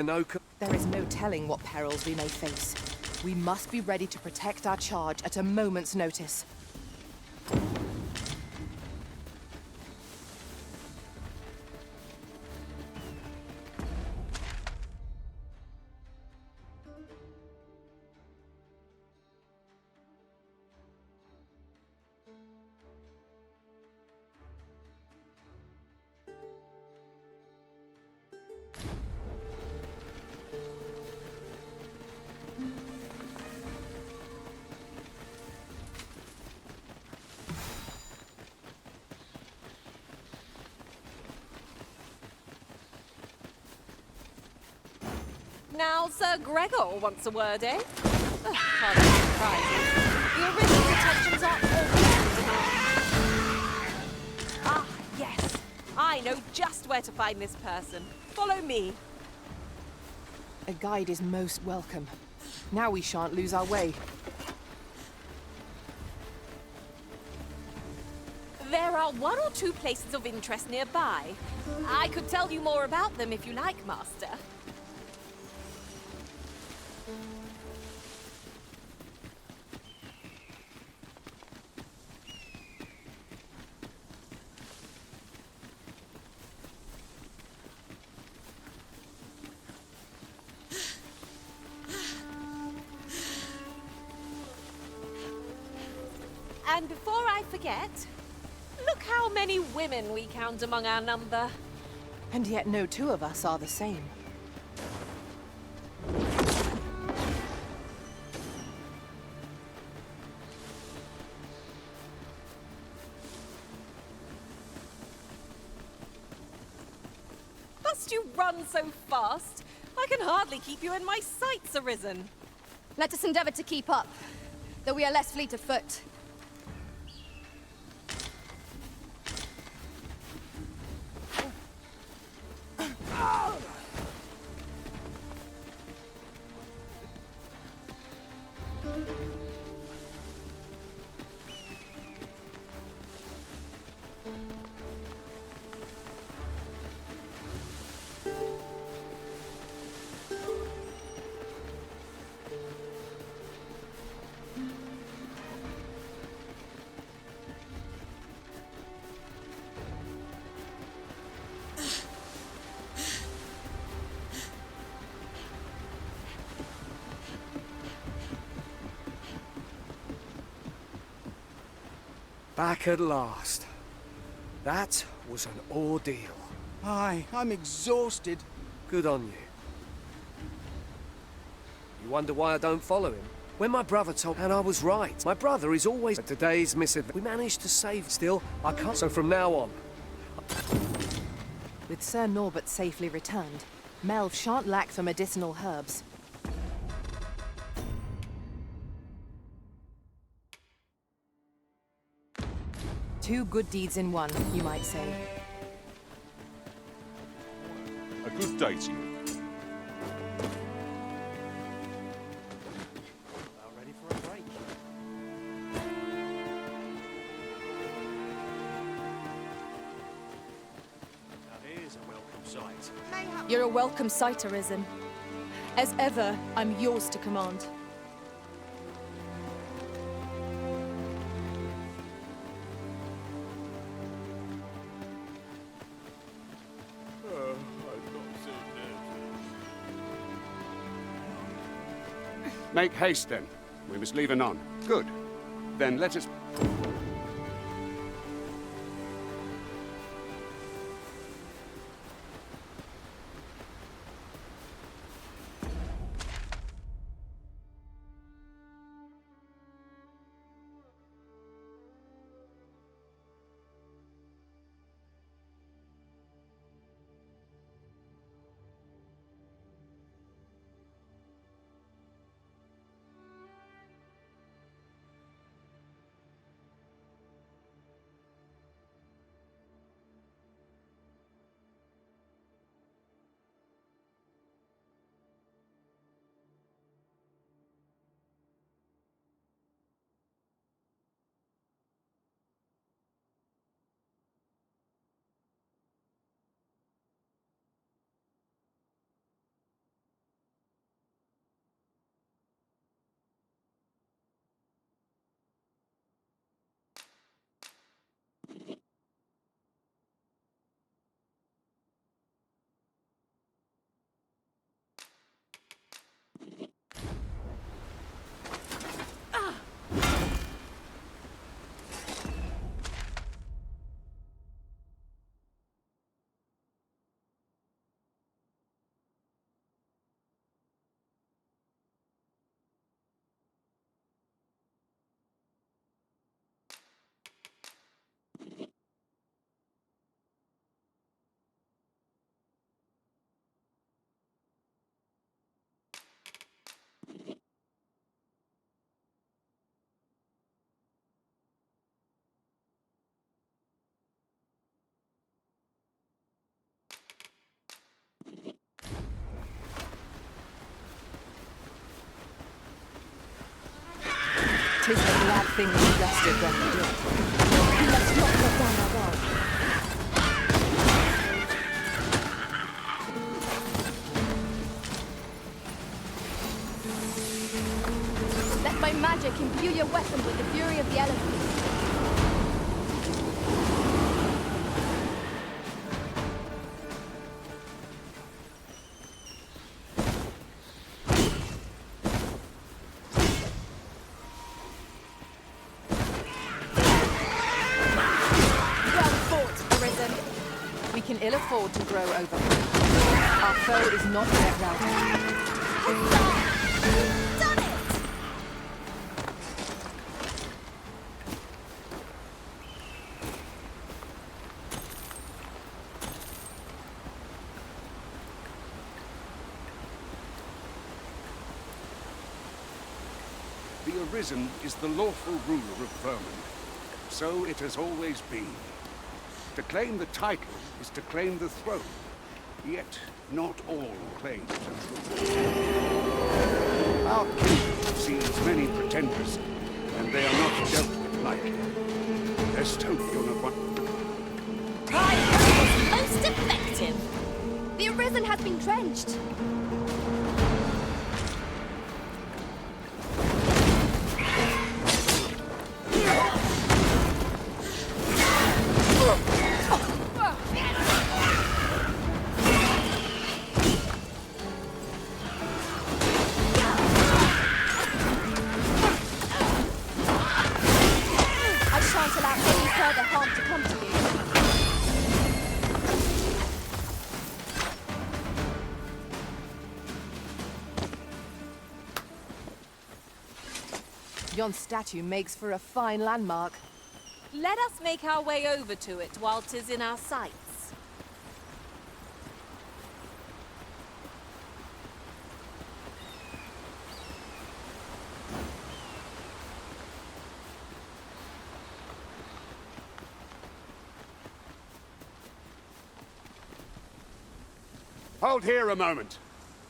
There is no telling what perils we may face. We must be ready to protect our charge at a moment's notice. Now, Sir Gregor wants a word, eh? Oh, hardly surprising. The original intentions are always in demand. Ah, yes. I know just where to find this person. Follow me. A guide is most welcome. Now we shan't lose our way. There are one or two places of interest nearby. I could tell you more about them if you like, Master. And before I forget, look how many women we count among our number. And yet no two of us are the same. Must you run so fast? I can hardly keep you in my sights, Arisen. Let us endeavor to keep up, though we are less fleet of foot. Back at last. That was an ordeal. Aye, I'm exhausted. Good on you. You wonder why I don't follow him? When my brother told... And I was right. My brother is always... But today's missing... We managed to save still. I can't... So from now on... With Sir Norbert safely returned, Melv shan't lack for medicinal herbs. Two good deeds in one, you might say. A good day to you. Ready for a break? Now here's a welcome sight. You're a welcome sight, Arisen. As ever, I'm yours to command. Make haste, then. We must leave anon. Good. Then let us... 'Tis a glad thing we rested when we did. We must not let down our guard. Let my magic imbue your weapon with the fury of the elements. We can ill afford to grow over. Our foe is not yet routed. Done it! The Arisen is the lawful ruler of vermin. So it has always been. To claim the title is to claim the throne. Yet, not all claim to. Our kingdom sees many pretenders, and they are not dealt with lightly. Let's hope you're not one. Pride was most effective. The Arisen has been drenched. Yon statue makes for a fine landmark. Let us make our way over to it while 'tis in our sights. Hold here a moment.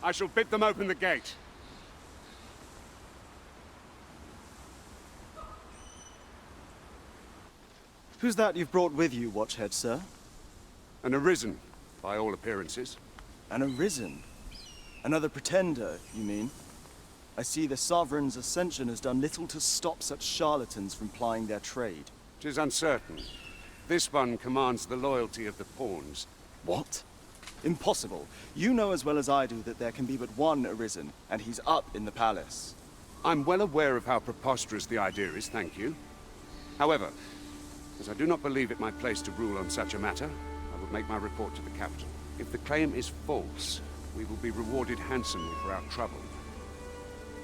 I shall bid them open the gate. Who's that you've brought with you, Watchhead, sir? An Arisen, by all appearances. An Arisen? Another pretender, you mean? I see the Sovereign's ascension has done little to stop such charlatans from plying their trade. 'Tis uncertain. This one commands the loyalty of the pawns. What? Impossible. You know as well as I do that there can be but one Arisen, and he's up in the palace. I'm well aware of how preposterous the idea is, thank you. However, as I do not believe it my place to rule on such a matter, I will make my report to the capital. If the claim is false, we will be rewarded handsomely for our trouble.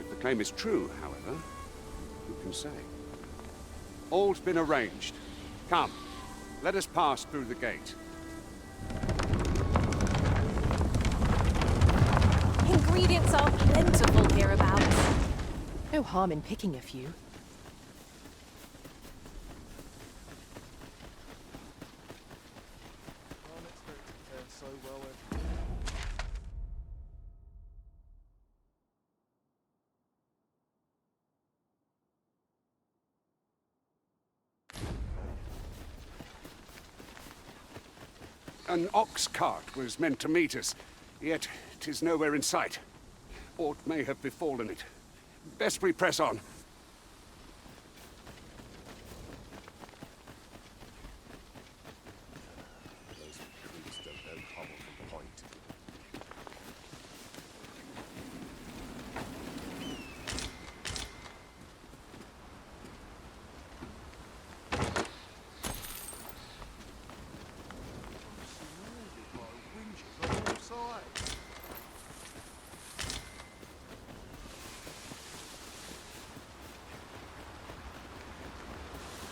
If the claim is true, however, who can say? All's been arranged. Come, let us pass through the gate. Ingredients are plentiful hereabouts. No harm in picking a few. An ox cart was meant to meet us, yet 'tis nowhere in sight. Aught may have befallen it. Best we press on. Those priests don't know hobble from point.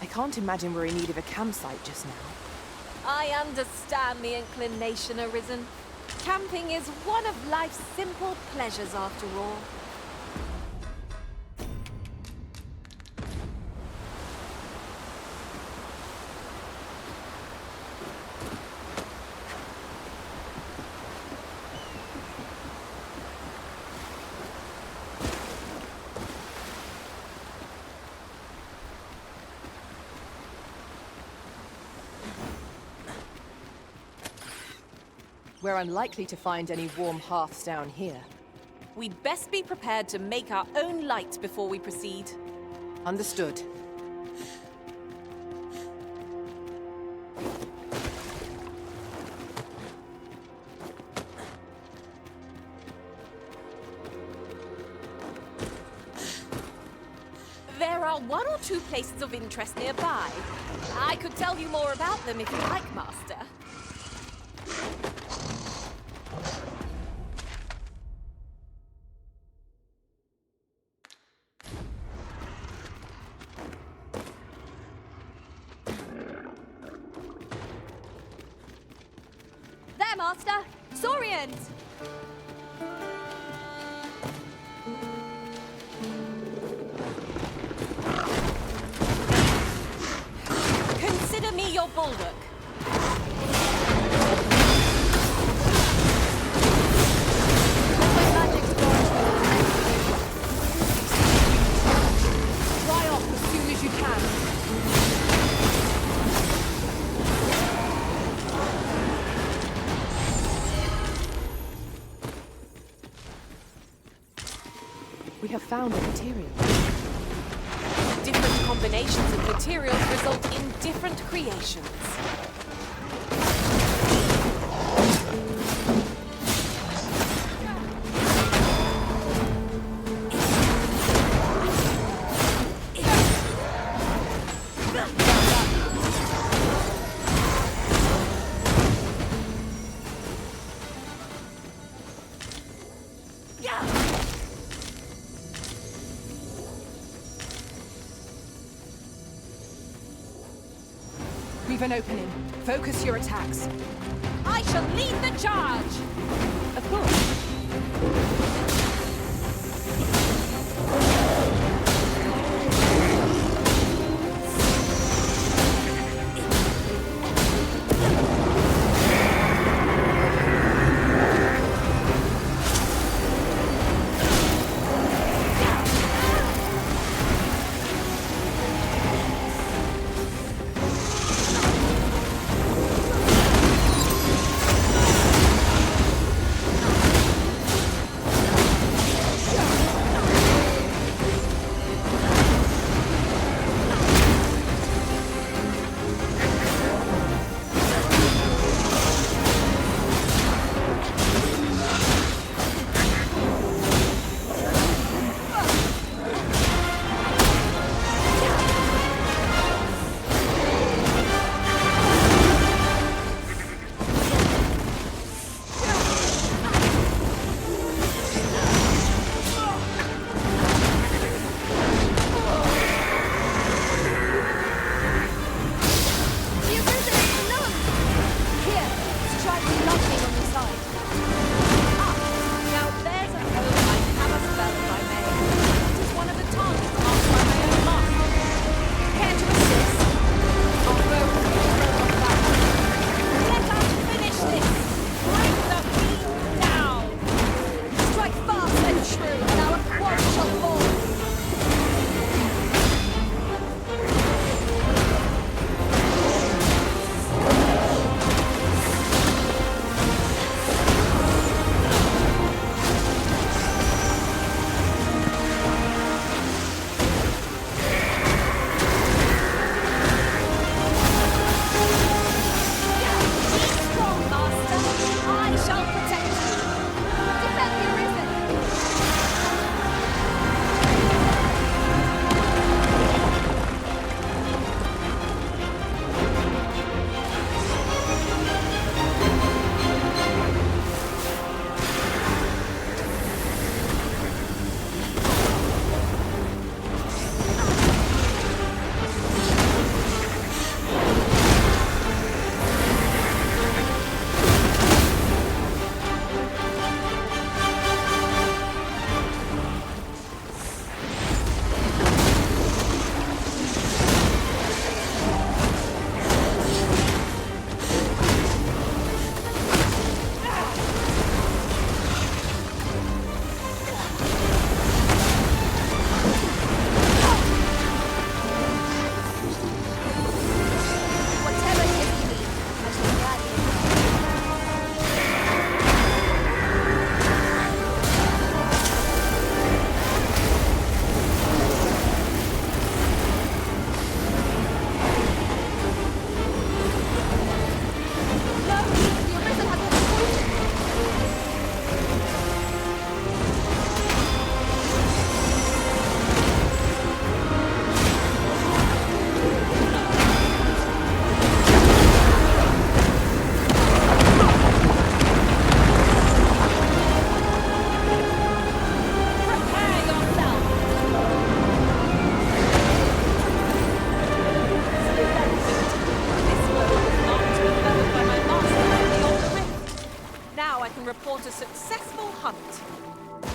I can't imagine we're in need of a campsite just now. I understand the inclination, Arisen. Camping is one of life's simple pleasures after all. We're unlikely to find any warm hearths down here. We'd best be prepared to make our own light before we proceed. Understood. There are one or two places of interest nearby. I could tell you more about them if you like, Master. There, Master! Saurians! Consider me your bulwark. Fly off as soon as you can. We have found a material. Different combinations of materials result in different creations. We've an opening. Focus your attacks. I shall lead the charge! Of course.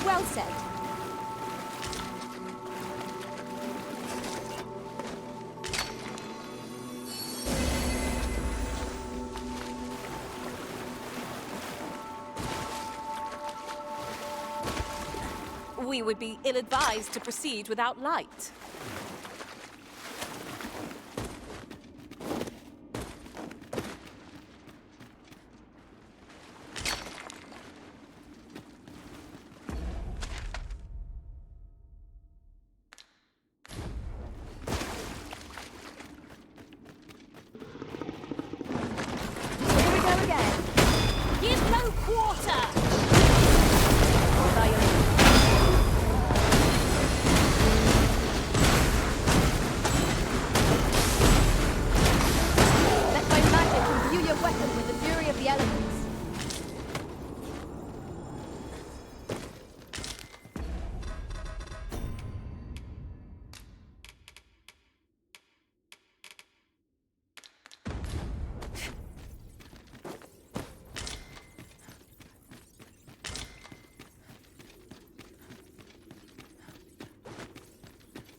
Well said. We would be ill-advised to proceed without light. Here we go again. Give no quarter! Let my magic imbue your weapon with the fury of the elements.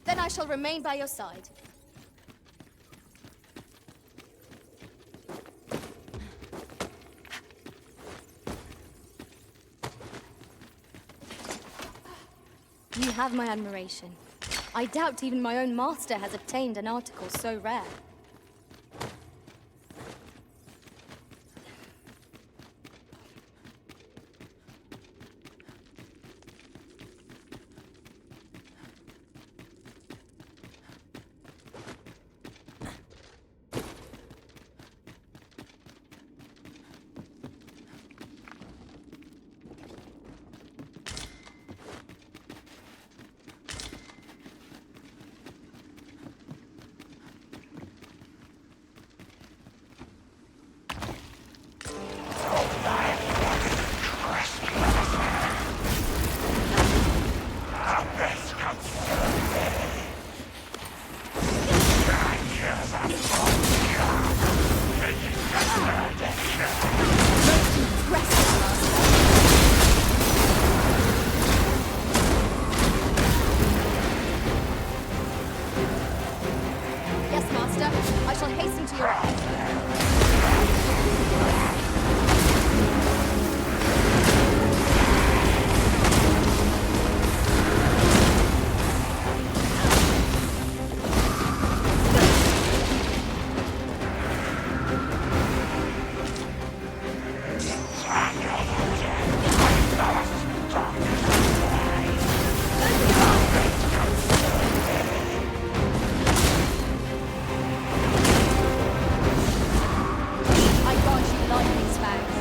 Then I shall remain by your side. You have my admiration. I doubt even my own master has obtained an article so rare. Yes, Master. I shall hasten to your aid. I grant you lightning's fangs.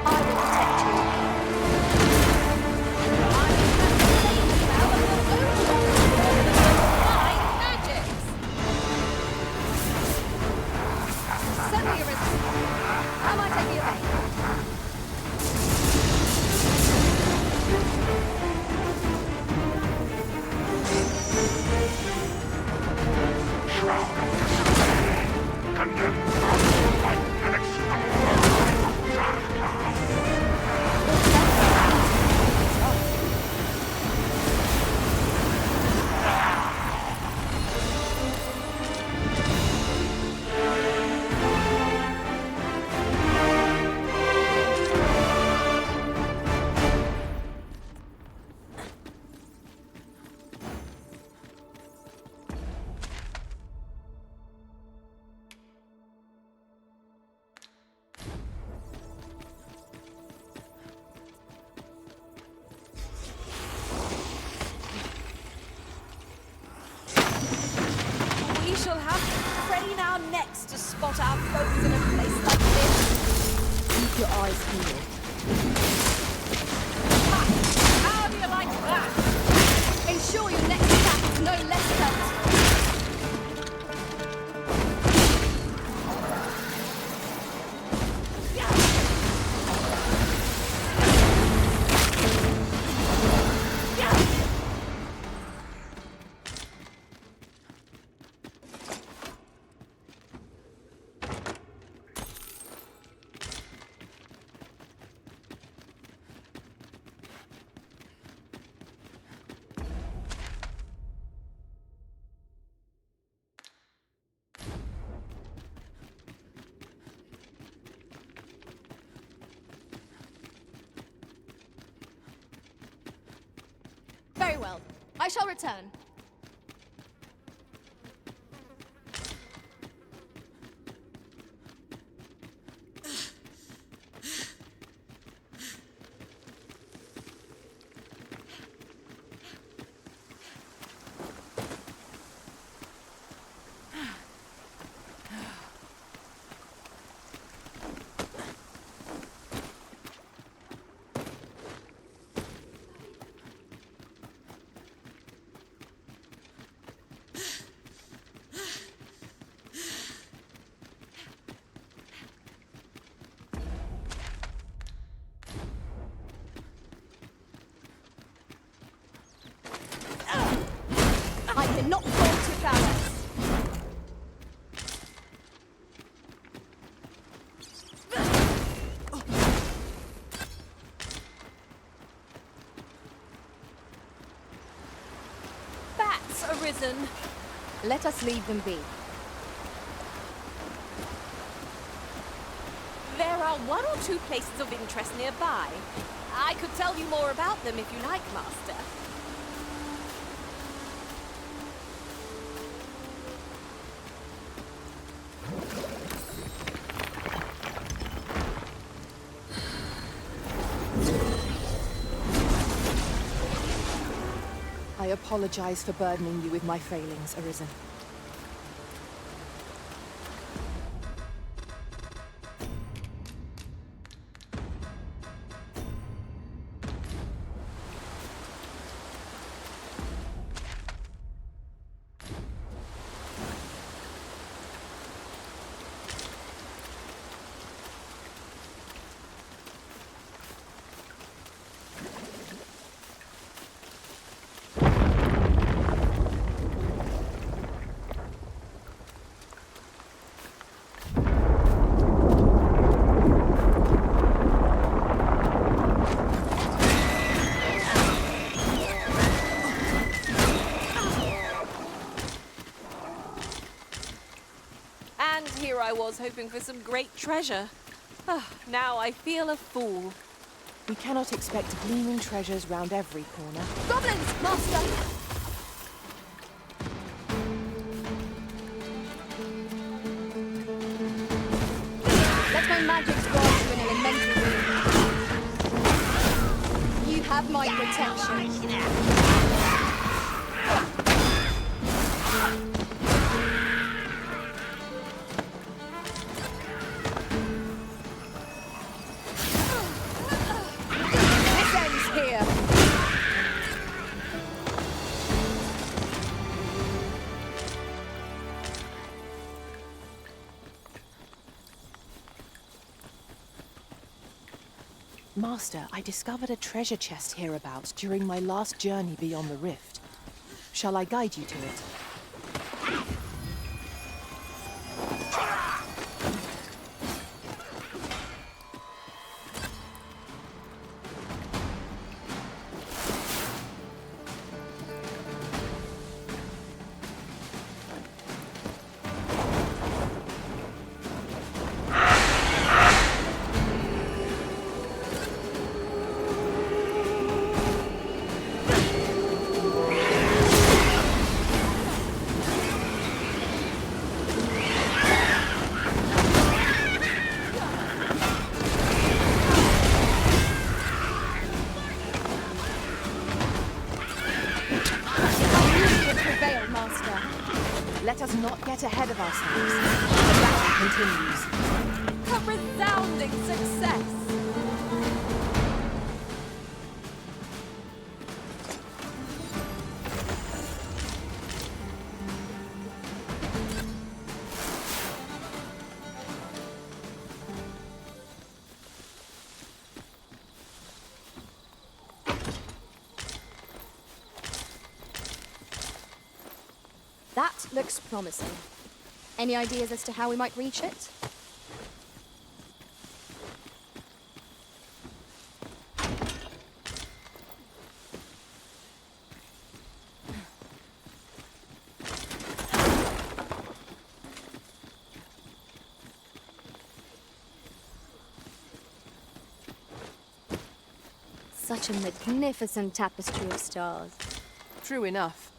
I will protect you. Certainly arisen. How might I be of aid? We shall have to crane our necks to spot our foes in a place like this. Keep your eyes peeled. How do you like that? Ensure your next attack is no less felt. well. I shall return. I cannot fault your prowess. Bats arisen. Let us leave them be. There are one or two places of interest nearby. I could tell you more about them if you like, Master. I apologize for burdening you with my failings, Arisen. And here I was hoping for some great treasure. Now I feel a fool. We cannot expect gleaming treasures round every corner. Goblins, Master! Let my magic grant you an elemental wound. You have my protection. This ends here. Master, I discovered a treasure chest hereabouts during my last journey beyond the rift. Shall I guide you to it? Let us not get ahead of ourselves. The battle continues. A resounding success! That looks promising. Any ideas as to how we might reach it? Such a magnificent tapestry of stars. True enough.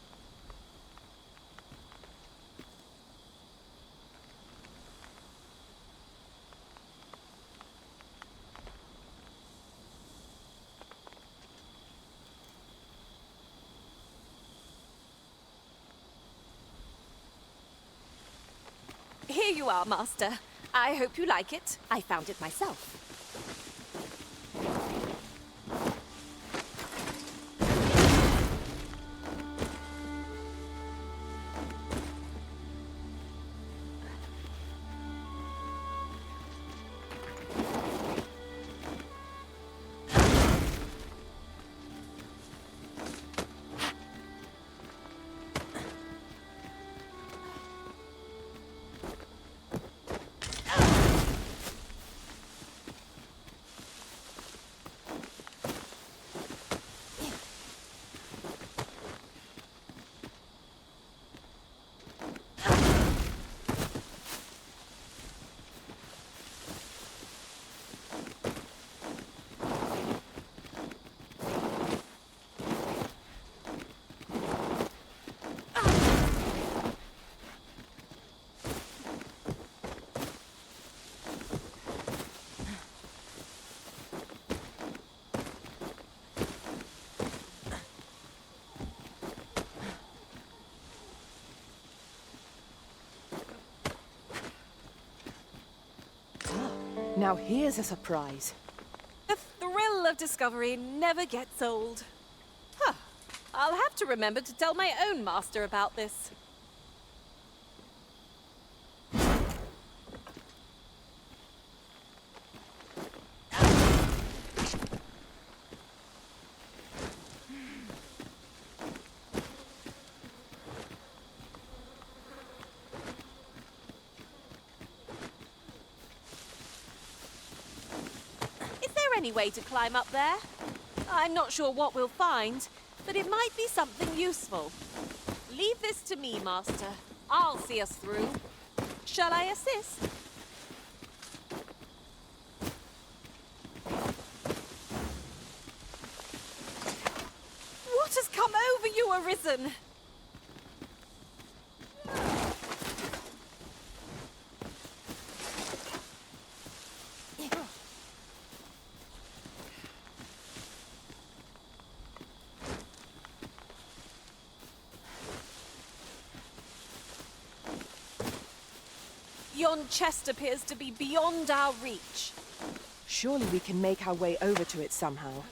Here you are, Master. I hope you like it. I found it myself. Now here's a surprise. The thrill of discovery never gets old. Huh. I'll have to remember to tell my own master about this. Any way to climb up there? I'm not sure what we'll find, but it might be something useful. Leave this to me, Master. I'll see us through. Shall I assist? What has come over you, Arisen? Yon chest appears to be beyond our reach. Surely we can make our way over to it somehow.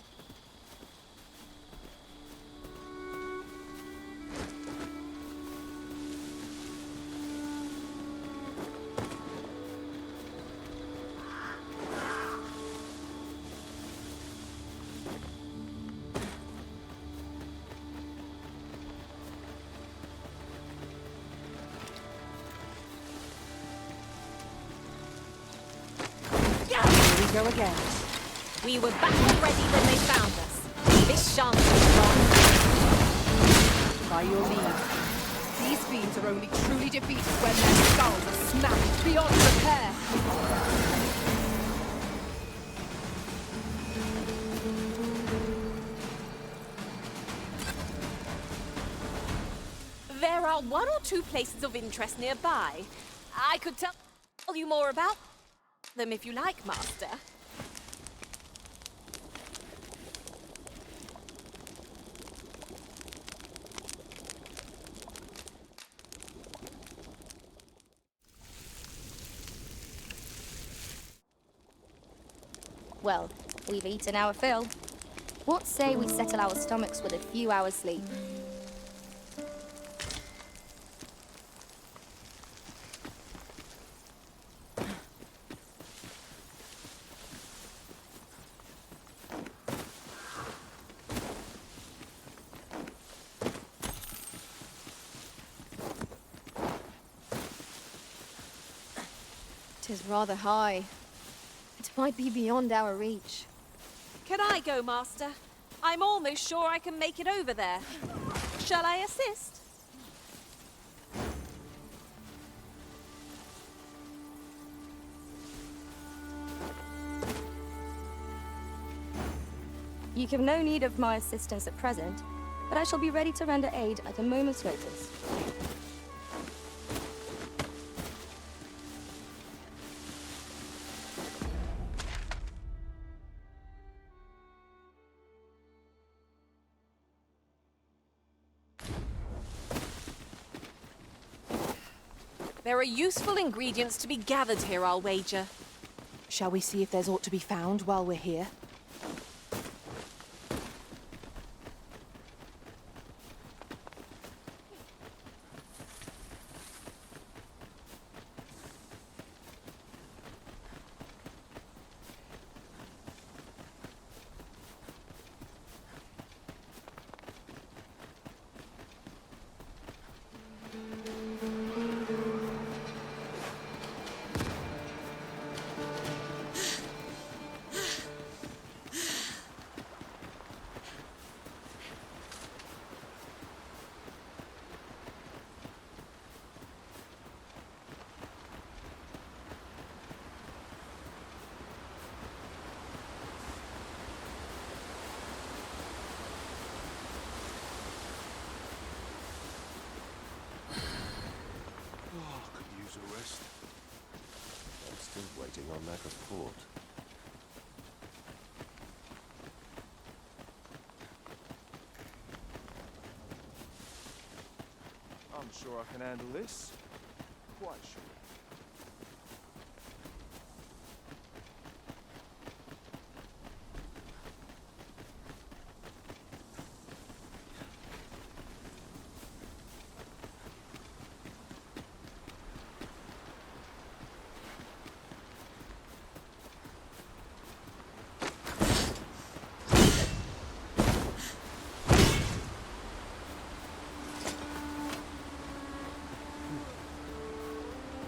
Go again. We were back already when they found us. This chance is gone. By your leave. These fiends are only truly defeated when their skulls are smashed beyond repair. There are one or two places of interest nearby. I could tell you more about them if you like, Master. Well, we've eaten our fill. What say we settle our stomachs with a few hours sleep? Tis rather high. It might be beyond our reach. Can I go, Master? I'm almost sure I can make it over there. Shall I assist? You have no need of my assistance at present. but I shall be ready to render aid at a moment's notice. There are useful ingredients to be gathered here, I'll wager. Shall we see if there's aught to be found while we're here? Could use a rest. I'm still waiting on that report. I'm sure I can handle this. Quite sure.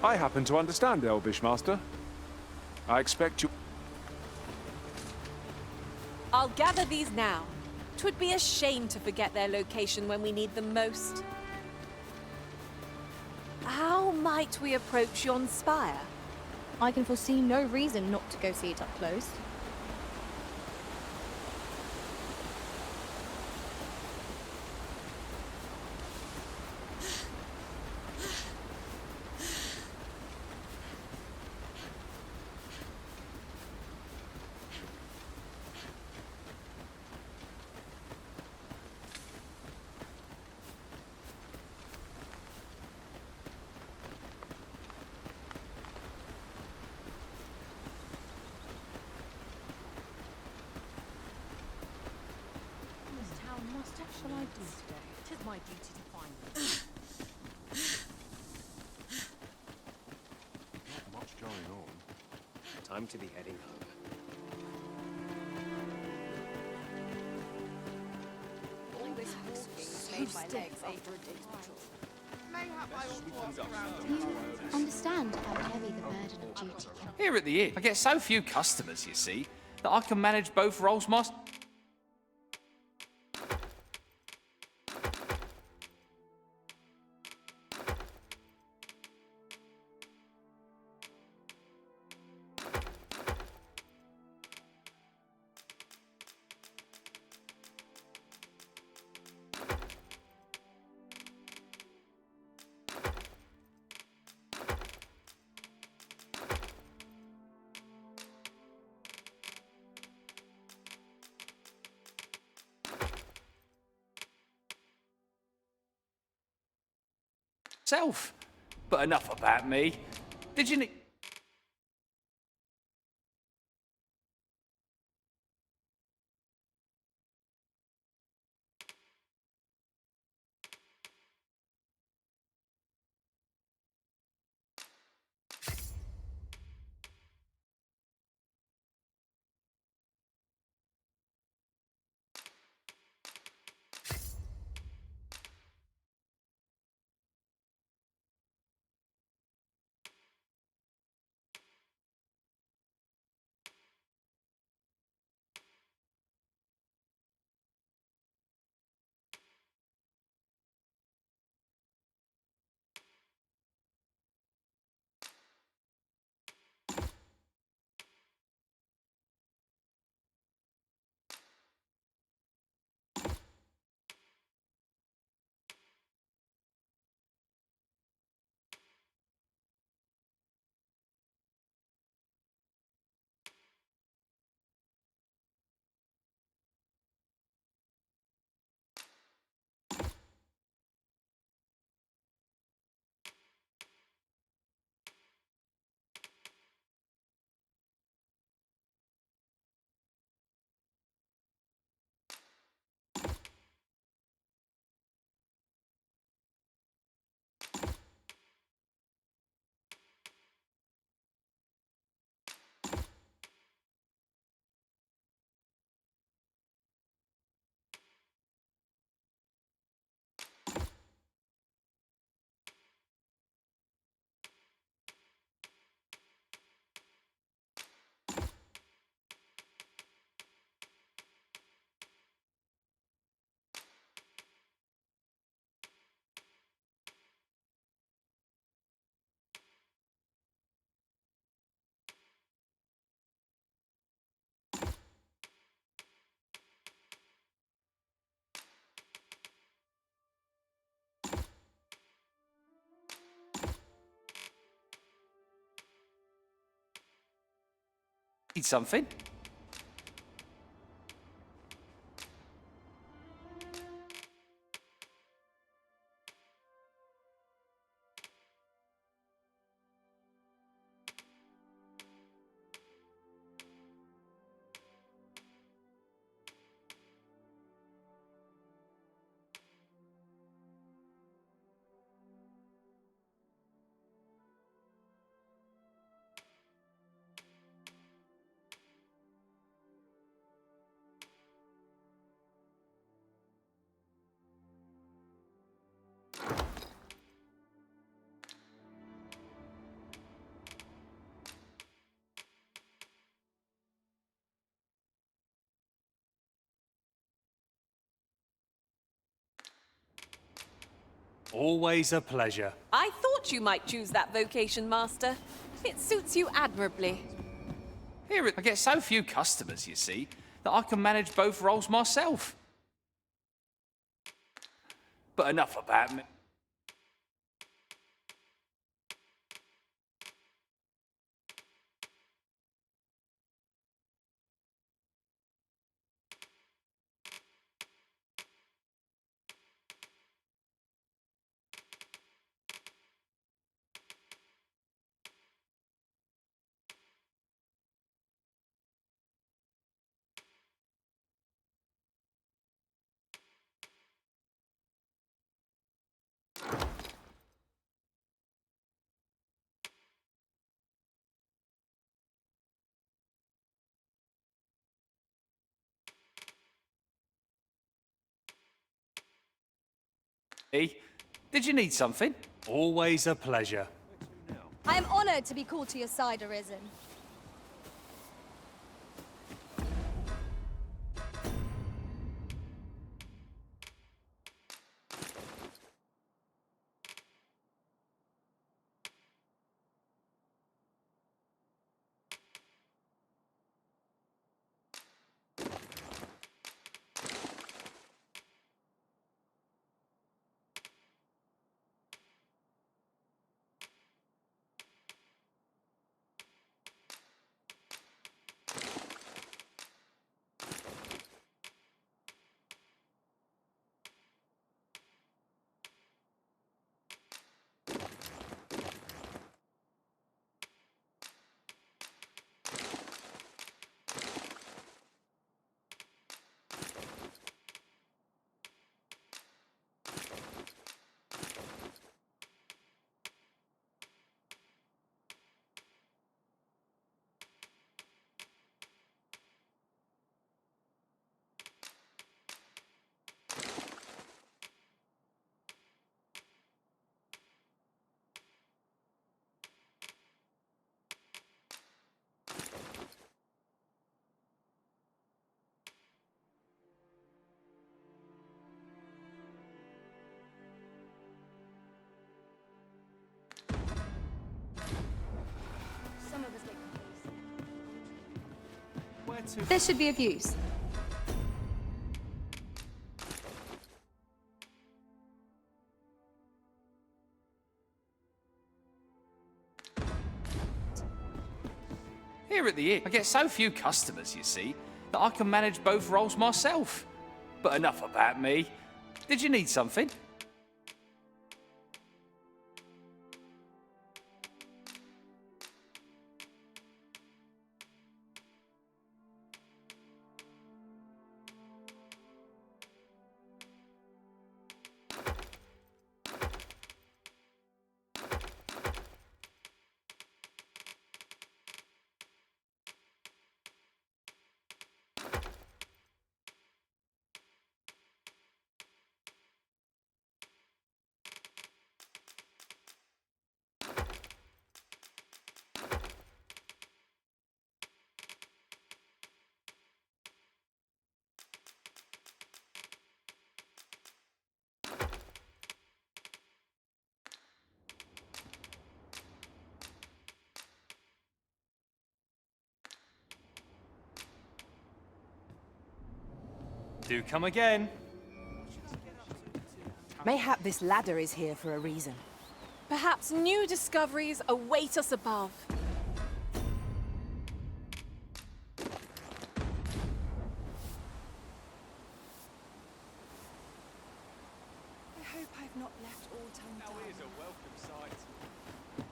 I happen to understand Elvish, Master. I expect you... I'll gather these now. 'Twould be a shame to forget their location when we need them most. How might we approach yon spire? I can foresee no reason not to go see it up close. What shall I do today? 'Tis my duty to find them. Not much going on. Time to be heading home. All this walking made my legs ache for a day's patrol. Mayhap I ought to ask around. Do you understand how heavy the burden of duty can be? Here at the inn, I get so few customers, you see, that I can manage both roles myself. But enough about me. Did you need... Need something? Always a pleasure. I thought you might choose that vocation, Master. It suits you admirably. Here, I get so few customers, you see, that I can manage both roles myself. But enough about me. Did you need something? Always a pleasure. I am honored to be called to your side, Arisen. Some of us make mistakes. This should be of use. Here at the inn, I get so few customers, you see, that I can manage both roles myself. But enough about me. Did you need something? Do come again. Mayhap this ladder is here for a reason. Perhaps new discoveries await us above. I've not left all time down. Here's a welcome sight.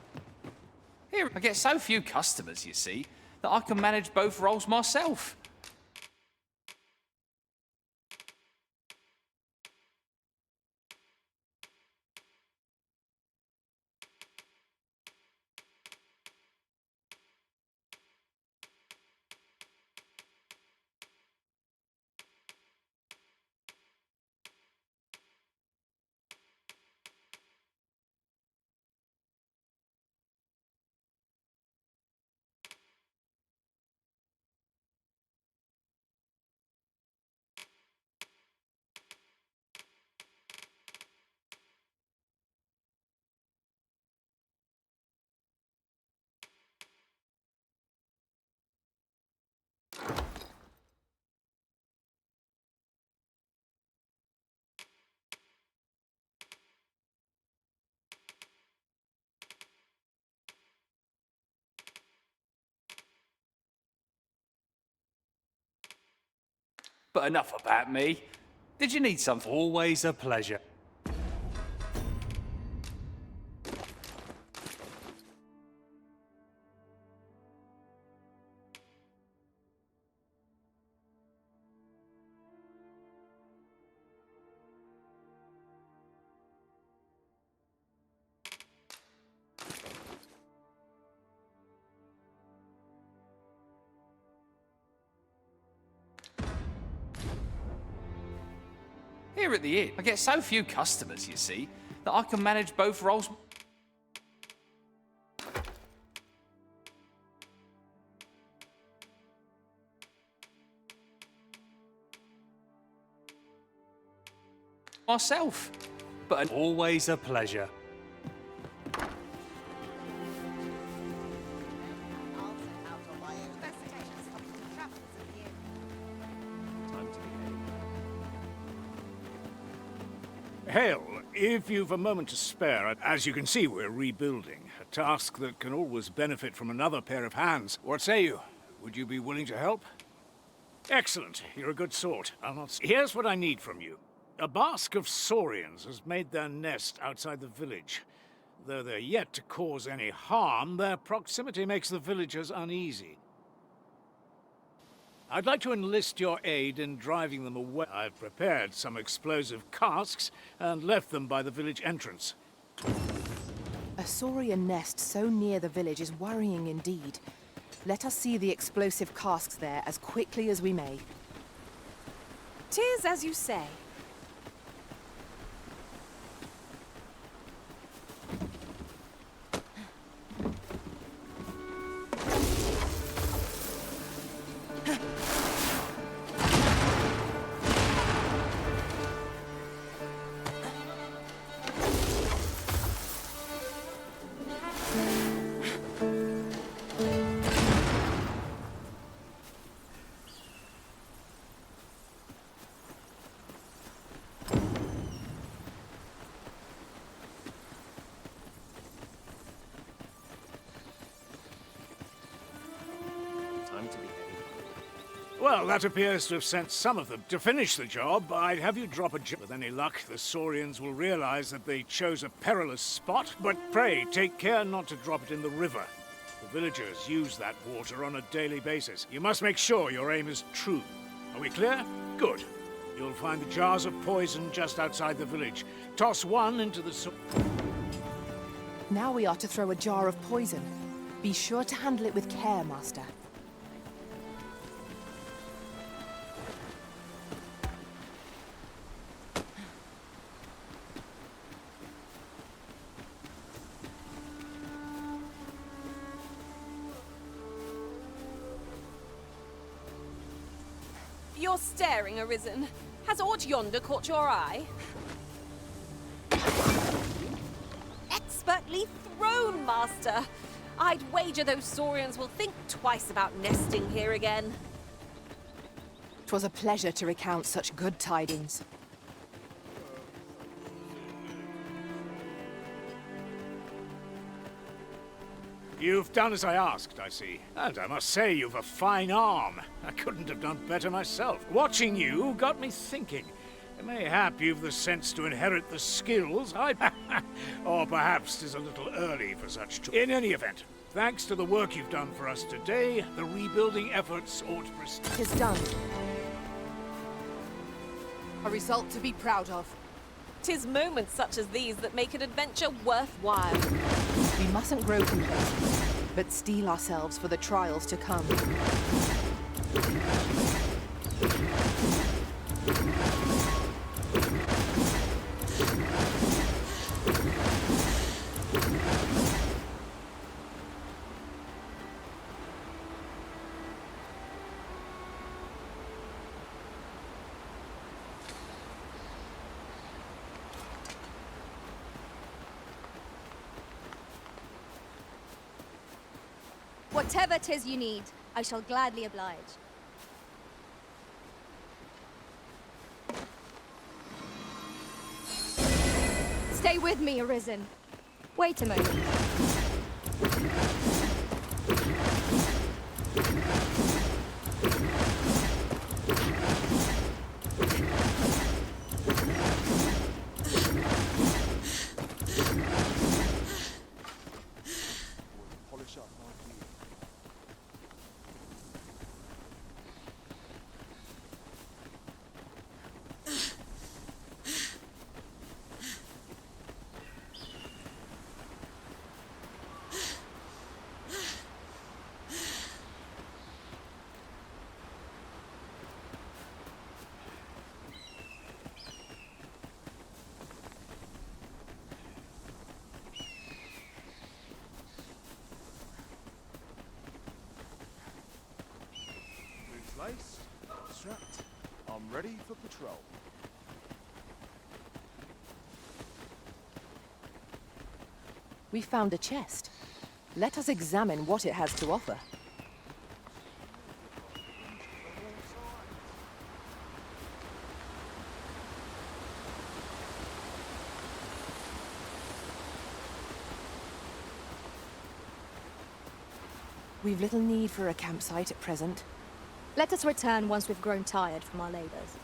Here, I get so few customers, you see, that I can manage both roles myself. But enough about me. Did you need something? Always a pleasure. Here at the inn, I get so few customers, you see, that I can manage both roles. Myself. But always a pleasure. Hail, if you've a moment to spare, as you can see, we're rebuilding. A task that can always benefit from another pair of hands. What say you? Would you be willing to help? Excellent. You're a good sort. Here's what I need from you. A bask of saurians has made their nest outside the village. Though they're yet to cause any harm, their proximity makes the villagers uneasy. I'd like to enlist your aid in driving them away. I've prepared some explosive casks and left them by the village entrance. A saurian nest so near the village is worrying indeed. Let us see the explosive casks there as quickly as we may. 'Tis as you say. Well, that appears to have sent some of them. To finish the job, I'd have you drop a jump. With any luck, the saurians will realize that they chose a perilous spot, but pray, take care not to drop it in the river. The villagers use that water on a daily basis. You must make sure your aim is true. Are we clear? Good. You'll find the jars of poison just outside the village. Toss one into the Now we are to throw a jar of poison. Be sure to handle it with care, Master. You're staring, Arisen. Has aught yonder caught your eye? Expertly thrown, Master. I'd wager those saurians will think twice about nesting here again. 'Twas a pleasure to recount such good tidings. You've done as I asked, I see. And I must say, you've a fine arm. I couldn't have done better myself. Watching you got me thinking. Mayhap you've the sense to inherit the skills, or perhaps 'tis a little early for such In any event, thanks to the work you've done for us today, the rebuilding efforts ought to proceed. 'Tis done. A result to be proud of. 'Tis moments such as these that make an adventure worthwhile. We mustn't grow complacent, but steel ourselves for the trials to come. Whatever 'tis you need, I shall gladly oblige. Stay with me, Arisen. Wait a moment. Polish up my gear. Laced, strapped. I'm ready for patrol. We found a chest. Let us examine what it has to offer. We've little need for a campsite at present. Let us return once we've grown tired from our labors.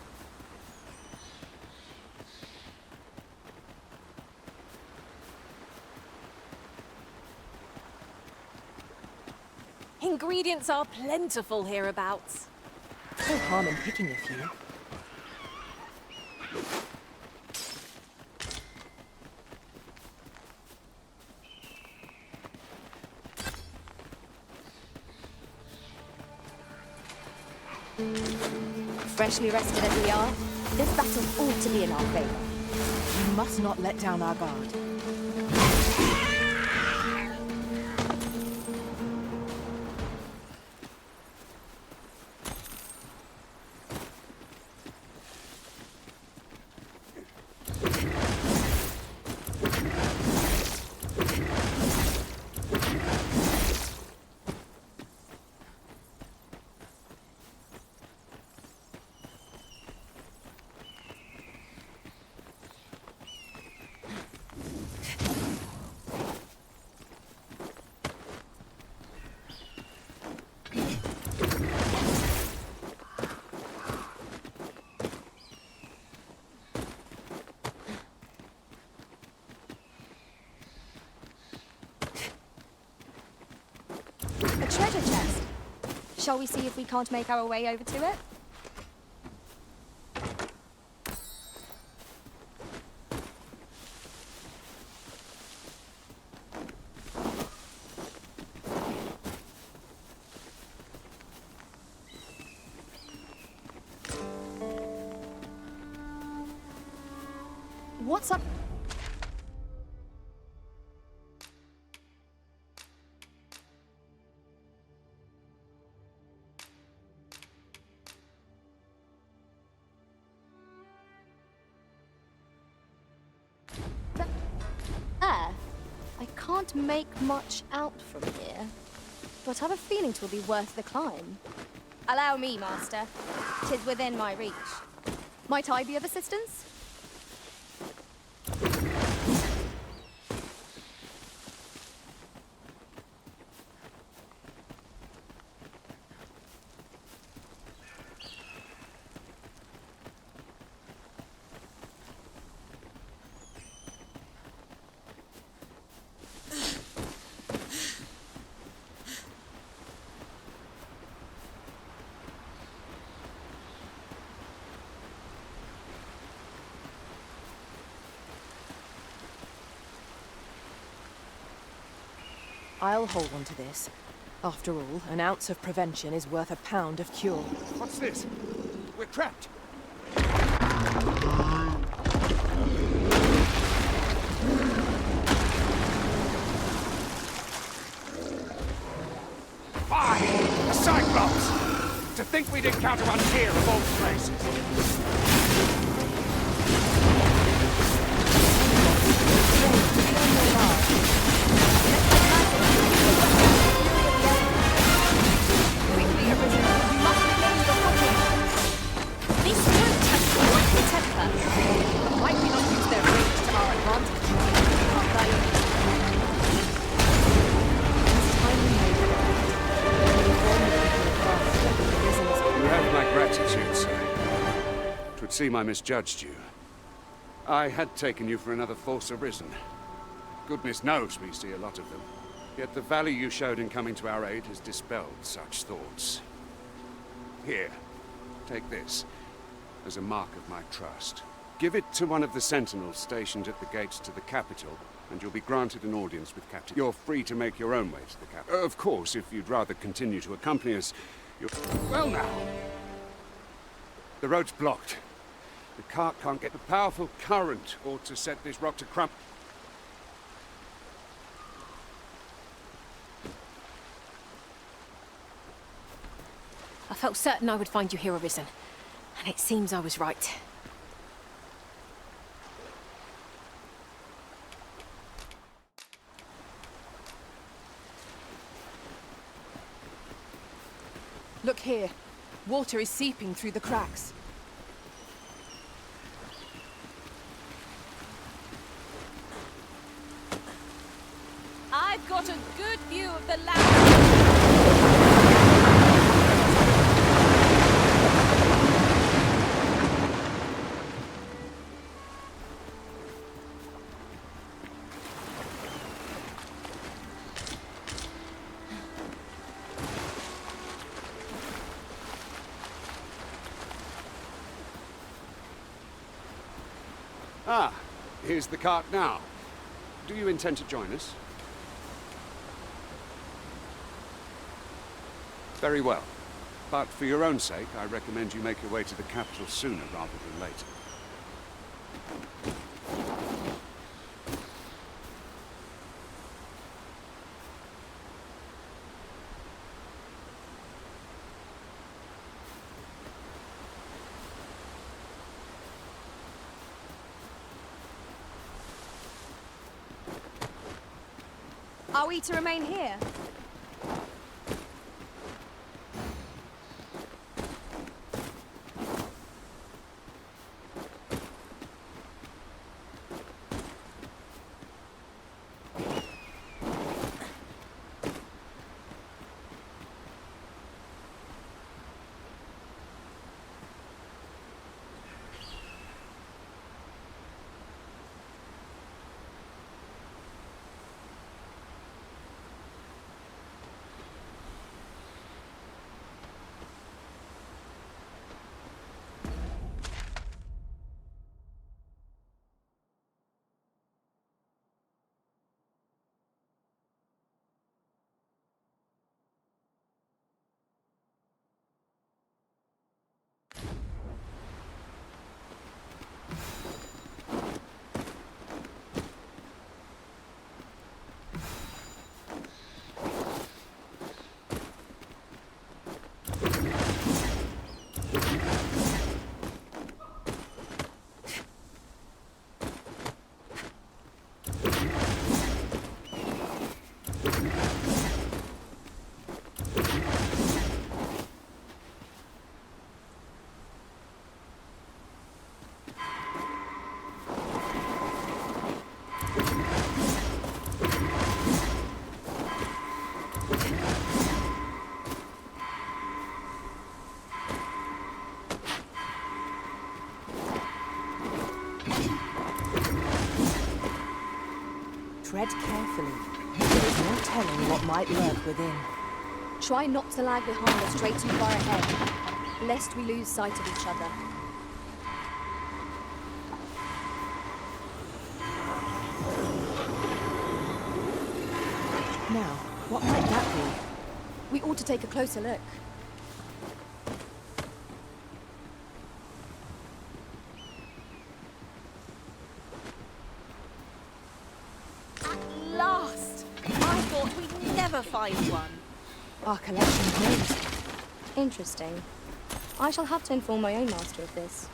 Ingredients are plentiful hereabouts. No harm in picking a few. Freshly rested as we are, this battle ought to be in our favor. We must not let down our guard. Treasure chest. Shall we see if we can't make our way over to it? What's up? I can't make much out from here, but I have a feeling 'twill be worth the climb. Allow me, Master. 'Tis within my reach. Might I be of assistance? I'll hold on to this. After all, an ounce of prevention is worth a pound of cure. What's this? We're trapped. Fine! A Cyclops! To think we'd encounter one here of all places. See, I misjudged you. I had taken you for another Force Arisen. Goodness knows we see a lot of them. Yet the value you showed in coming to our aid has dispelled such thoughts. Here, take this, as a mark of my trust. Give it to one of the sentinels stationed at the gates to the capital, and you'll be granted an audience with Captain. You're free to make your own way to the capital. Of course, if you'd rather continue to accompany us, you're... Well now! The road's blocked. The cart can't get... The powerful current ought to set this rock to crump. I felt certain I would find you here, Arisen. And it seems I was right. Look here. Water is seeping through the cracks. I've got a good view of the land. Ah, here's the cart now. Do you intend to join us? Very well. But for your own sake, I recommend you make your way to the capital sooner rather than later. Are we to remain here? Tread carefully. There is no telling what might lurk within. Try not to lag behind or stray too far ahead, lest we lose sight of each other. Now, What might that be? We ought to take a closer look. At last! I thought we'd never find one. Our collection grows. Interesting. I shall have to inform my own master of this.